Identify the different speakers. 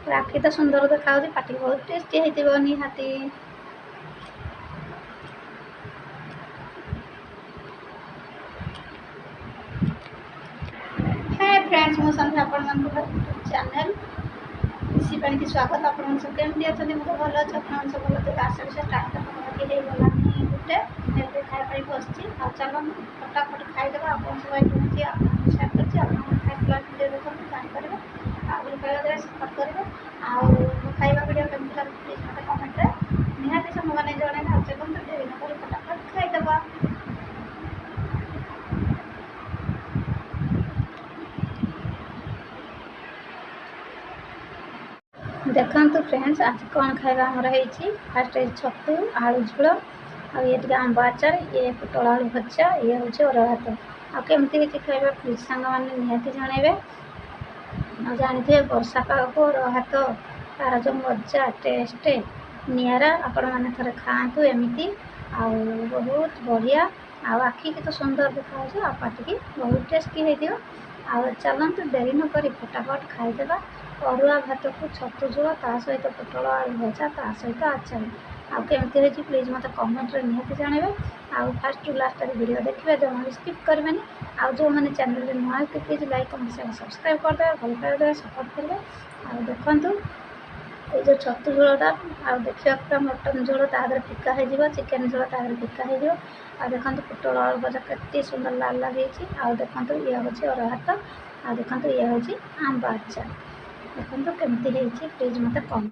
Speaker 1: राखी तो सुंदर देखा पाटी बहुत टेस्टी होती निहाती। हाय फ्रेंड्स मो संध्या आपण चैनल इसी पानी की स्वागत। आपण सब केमती अच्छा मुझे भल अच्छे आप सब भल थे आशा से स्टार्ट गलानी गोटे खाଇବା ପାଇଁ ବସିଛି। ଆଉ ଚାଲ ଫଟାଫଟ ଖାଇଦେବା। ଆପଣ ସବୁ କେମିତି ଆପଣଙ୍କୁ ସେୟାର କରିଛି ଆପଣଙ୍କ ଖାଇବା ଭିଡ଼ିଓ ଦେଖନ୍ତୁ ଜାଣିପାରିବେ। ଆଉ ଭଲ ପାଇବା ଦେବେ ସପୋର୍ଟ କରିବେ। ଆଉ ଖାଇବା ଭିଡ଼ିଓ କେମିତି ଲାଗୁଛି ପ୍ଲିଜ୍ ମୋତେ କମେଣ୍ଟରେ ନିହାତି ସମୟମାନେ ଜଣାଇବେ। ଆଉ ଚାଲନ୍ତୁ ଡେରି ନ କରି ଫଟାଫଟ ଖାଇଦେବା। देखु फ्रेंड्स आज कौन खाଇବା आमर होती फास्ट छतु आलू झोल आ ये टे आंब आचार ये पोटल आलू भजा ये हूँ अरुआ भात। आमती खाଇବା प्लीज सांग मैंने निहाती जनइबे। जानी थे वर्षा पाग को अरुआ भात तार जो मजा टेस्ट निरा आपण मैंने थे खातु एमती आ बहुत बढ़िया आखि की तो सुंदर देखा पाटी की बहुत टेस्टी हो। चलतु डेरी न करी फटाफट खाईदेवा। अरुआ भात को छतु झोल ता सहित पोटल आलू भजा ता सहित आचार आमती हो प्लीज मत कमेंट निहाती जानवे। आउ फास्ट टू लास्ट वीडियो देखिए जमा भी स्किप करेंगे। आउ जो मैंने चैनल नुआ please like comment share subscribe करदे भल पाइबे सपोर्ट करेंगे। आ देखु ये जो छतु झोलटा देखा पूरा मटन झोल तादर फिका हो चिकेन झोल तादर फिका हो। देखो पोटल आलू भजा के सुंदर लाल लाल हो। देखो ये हूँ अरुआ भात आ देखो ये हूँ आंब आचार। देखो केमती प्लीज मत कम